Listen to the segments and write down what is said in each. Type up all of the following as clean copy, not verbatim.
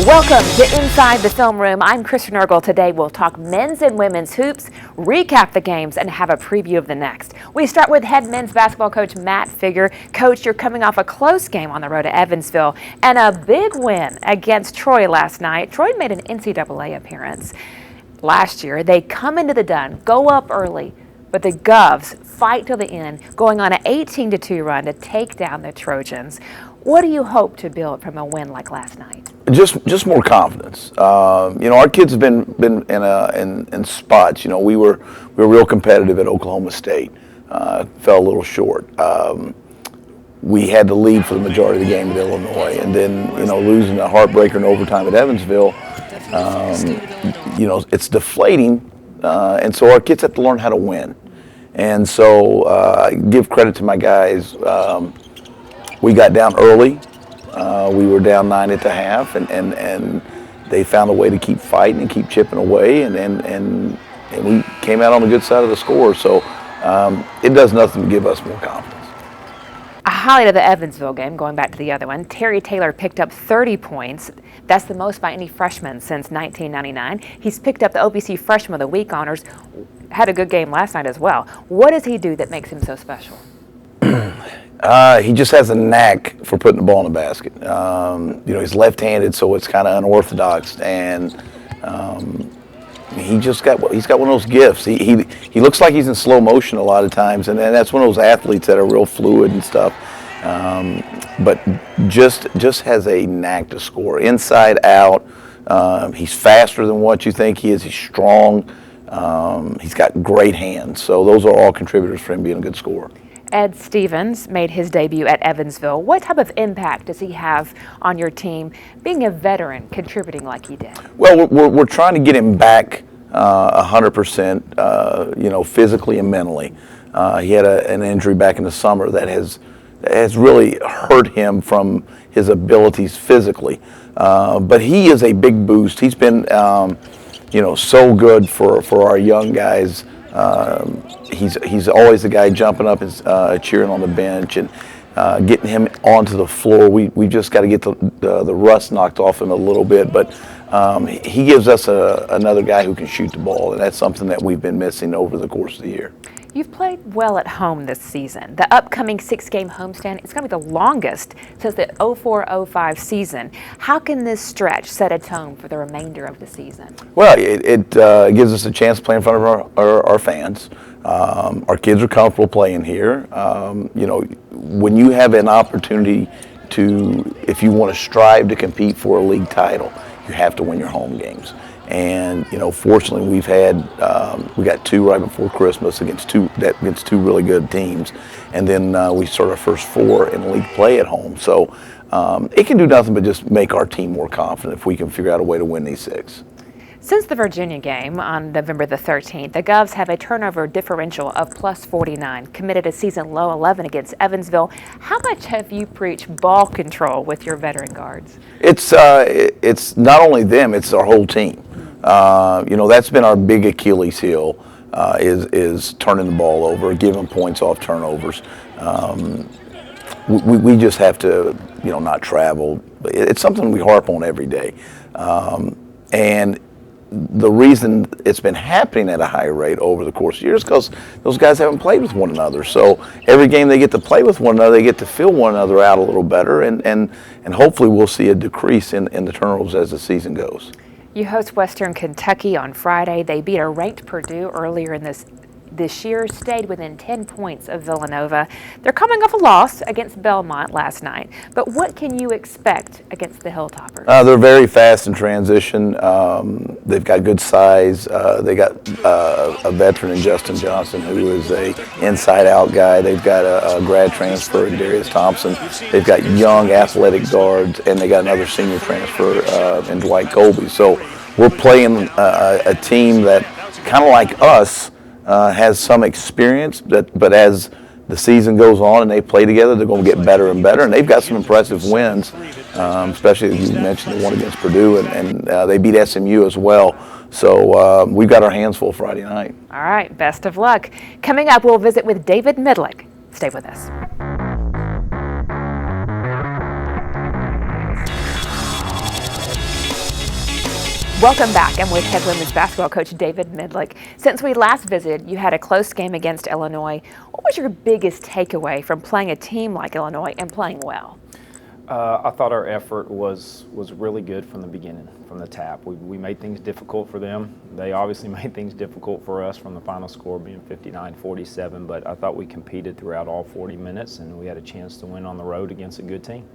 Welcome to Inside the Film Room. I'm Kristen Ergel. Today we'll talk men's and women's hoops, recap the games, and have a preview of the next. We start with head men's basketball coach Matt Figure. Coach, you're coming off a close game on the road to Evansville and a big win against Troy last night. Troy made an NCAA appearance last year. They come into the Dun, go up early, but the Govs fight till the end, going on an 18-2 run to take down the Trojans. What do you hope to build from a win like last night? Just more confidence. Our kids have been in spots. We were real competitive at Oklahoma State. Fell a little short. We had the lead for the majority of the game at Illinois, and then losing a heartbreaker in overtime at Evansville. It's deflating, and so our kids have to learn how to win. And so I give credit to my guys. We got down early. We were down 9 at the half, and they found a way to keep fighting and keep chipping away, and we came out on the good side of the score. So it does nothing to give us more confidence. A highlight of the Evansville game, going back to the other one, Terry Taylor picked up 30 points. That's the most by any freshman since 1999. He's picked up the OVC Freshman of the Week honors. Had a good game last night as well. What does he do that makes him so special? He just has a knack for putting the ball in the basket. He's left-handed, so it's kind of unorthodox, and he's got one of those gifts. He looks like he's in slow motion a lot of times, and that's one of those athletes that are real fluid and stuff. But just has a knack to score inside out. He's faster than what you think he is. He's strong. He's got great hands. So those are all contributors for him being a good scorer. Ed Stevens made his debut at Evansville. What type of impact does he have on your team, being a veteran, contributing like he did? Well, we're trying to get him back 100%, physically and mentally. He had an injury back in the summer that has really hurt him from his abilities physically. But he is a big boost. He's been, so good for our young guys. He's always the guy jumping up and cheering on the bench and getting him onto the floor. We just got to get the rust knocked off him a little bit, but he gives us another guy who can shoot the ball, and that's something that we've been missing over the course of the year. You've played well at home this season. The upcoming 6-game homestand is going to be the longest since the 04-05 season. How can this stretch set a tone for the remainder of the season? Well, it gives us a chance to play in front of our fans. Our kids are comfortable playing here. When you have an opportunity if you want to strive to compete for a league title, you have to win your home games. And fortunately, we got 2 right before Christmas against two really good teams, and then we start our first 4 in league play at home. So it can do nothing but just make our team more confident if we can figure out a way to win these 6. Since the Virginia game on November the 13th, the Govs have a turnover differential of plus 49, committed a season low 11 against Evansville. How much have you preached ball control with your veteran guards? It's not only them; it's our whole team. That's been our big Achilles heel, is turning the ball over, giving points off turnovers. We just have to, not travel. It's something we harp on every day. And the reason it's been happening at a high rate over the course of years is because those guys haven't played with one another. So every game they get to play with one another, they get to feel one another out a little better, and hopefully we'll see a decrease in the turnovers as the season goes. You host Western Kentucky on Friday. They beat a ranked Purdue earlier in this year, stayed within 10 points of Villanova. They're coming off a loss against Belmont last night, but what can you expect against the Hilltoppers? They're very fast in transition. They've got good size. They got a veteran in Justin Johnson, who is a inside-out guy. They've got a grad transfer in Darius Thompson. They've got young athletic guards, and they got another senior transfer in Dwight Colby. So we're playing a team that, kind of like us, has some experience, but as the season goes on and they play together, they're going to get better and better. And they've got some impressive wins, especially as you mentioned the one against Purdue, and they beat SMU as well. So we've got our hands full Friday night. All right, best of luck. Coming up, we'll visit with David Midlick. Stay with us. Welcome back. I'm with head women's basketball coach David Midlick. Since we last visited, you had a close game against Illinois. What was your biggest takeaway from playing a team like Illinois and playing well? I thought our effort was really good from the beginning, from the tap. We made things difficult for them. They obviously made things difficult for us from the final score being 59-47, but I thought we competed throughout all 40 minutes and we had a chance to win on the road against a good team.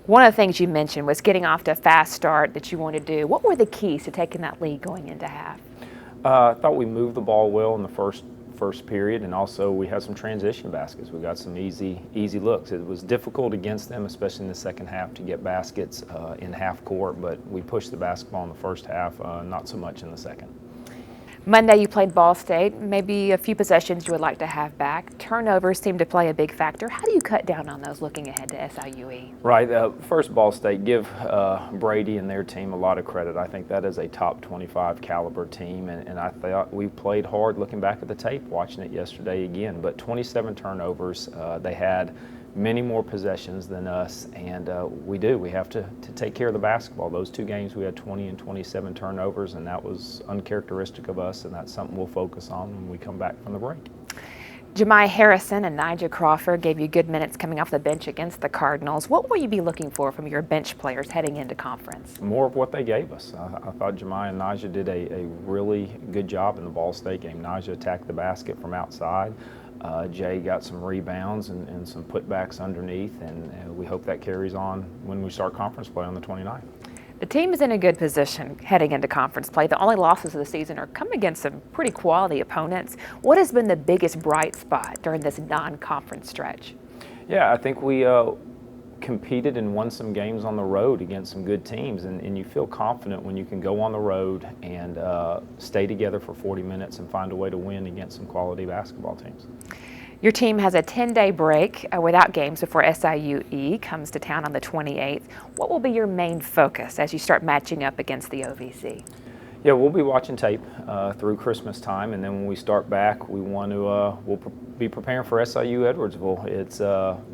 One of the things you mentioned was getting off to a fast start that you wanted to do. What were the keys to taking that lead going into half? I thought we moved the ball well in the first period, and also we had some transition baskets. We got some easy looks. It was difficult against them, especially in the second half, to get baskets in half court, but we pushed the basketball in the first half, not so much in the second. Monday you played Ball State, maybe a few possessions you would like to have back. Turnovers seem to play a big factor. How do you cut down on those looking ahead to SIUE? Right, first Ball State, give Brady and their team a lot of credit. I think that is a top 25 caliber team, and I thought we played hard looking back at the tape, watching it yesterday again, but 27 turnovers. They had many more possessions than us, and we have to take care of the basketball. Those two games we had 20 and 27 turnovers, and that was uncharacteristic of us, and that's something we'll focus on when we come back from the break. Jemiah Harrison and Nigel Crawford gave you good minutes coming off the bench against the Cardinals. What will you be looking for from your bench players heading into conference? More of what they gave us. I thought Jemiah and Nigel did a really good job in the Ball State game. Nigel attacked the basket from outside. Jay got some rebounds and some putbacks underneath, and we hope that carries on when we start conference play on the 29th. The team is in a good position heading into conference play. The only losses of the season are coming against some pretty quality opponents. What has been the biggest bright spot during this non-conference stretch? Yeah, I think we competed and won some games on the road against some good teams, and you feel confident when you can go on the road and stay together for 40 minutes and find a way to win against some quality basketball teams. Your team has a 10-day break without games before SIUE comes to town on the 28th. What will be your main focus as you start matching up against the OVC? Yeah, we'll be watching tape through Christmas time, and then when we start back, we'll be preparing for SIU Edwardsville. It's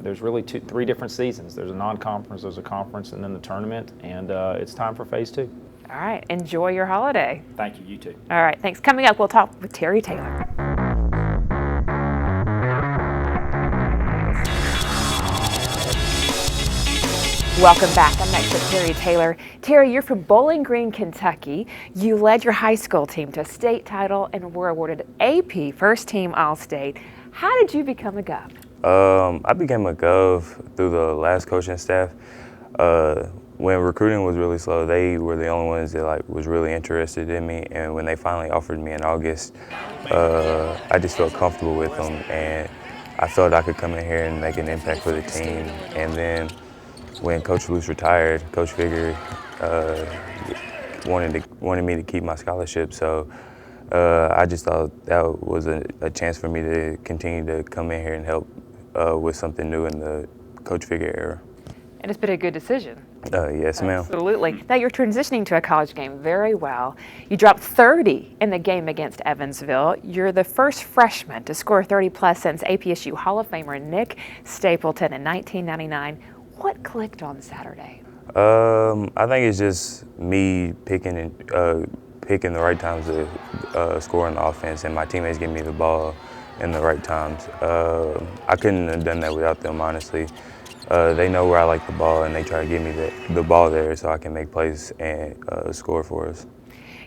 there's really three different seasons. There's a non-conference, there's a conference, and then the tournament, and it's time for phase 2. All right, enjoy your holiday. Thank you. You too. All right, thanks. Coming up, we'll talk with Terry Taylor. Welcome back. I'm next with Terry Taylor. Terry, you're from Bowling Green, Kentucky. You led your high school team to a state title and were awarded AP First Team All-State. How did you become a Gov? I became a Gov through the last coaching staff. When recruiting was really slow, they were the only ones that was really interested in me. And when they finally offered me in August, I just felt comfortable with them, and I felt I could come in here and make an impact for the team. And then when Coach Luce retired, Coach Figger wanted me to keep my scholarship, so I just thought that was a chance for me to continue to come in here and help with something new in the Coach Figger era. And it's been a good decision. Yes, ma'am. Absolutely. Now you're transitioning to a college game very well. You dropped 30 in the game against Evansville. You're the first freshman to score 30-plus since APSU Hall of Famer Nick Stapleton in 1999. What clicked on Saturday? I think it's just me picking the right times to score on the offense, and my teammates give me the ball in the right times. I couldn't have done that without them, honestly. They know where I like the ball, and they try to give me the ball there so I can make plays and score for us.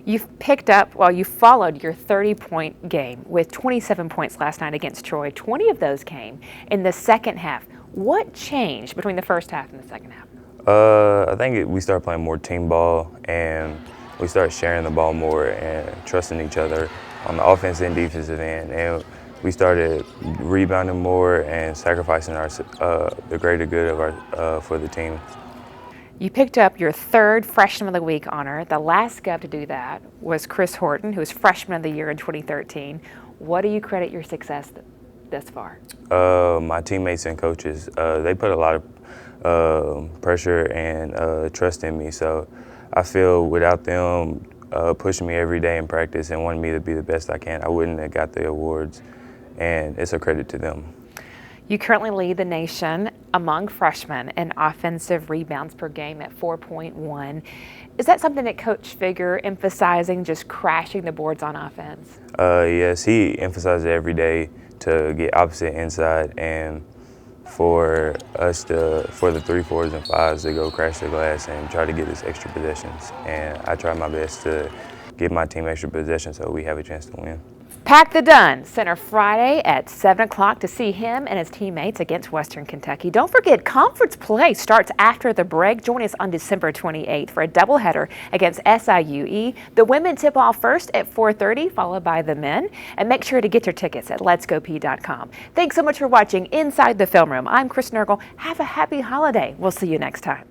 You followed your 30-point game with 27 points last night against Troy. 20 of those came in the second half. What changed between the first half and the second half? I think we started playing more team ball, and we started sharing the ball more and trusting each other on the offensive and defensive end. And we started rebounding more and sacrificing the greater good of for the team. You picked up your third Freshman of the Week honor. The last Gov to do that was Chris Horton, who was Freshman of the Year in 2013. What do you credit your success thus far? My teammates and coaches. They put a lot of pressure and trust in me. So I feel without them pushing me every day in practice and wanting me to be the best I can, I wouldn't have got the awards. And it's a credit to them. You currently lead the nation among freshmen in offensive rebounds per game at 4.1. Is that something that Coach Figure emphasizing, just crashing the boards on offense? Yes, he emphasizes it every day to get opposite inside and for us for the 3, 4s, and 5s to go crash the glass and try to get us extra possessions. And I try my best to give my team extra possessions so we have a chance to win. Pack the Dun Center Friday at 7 o'clock to see him and his teammates against Western Kentucky. Don't forget, conference play starts after the break. Join us on December 28th for a doubleheader against SIUE. The women tip off first at 4:30, followed by the men. And make sure to get your tickets at letsgopeay.com. Thanks so much for watching Inside the Film Room. I'm Chris Nurgle. Have a happy holiday. We'll see you next time.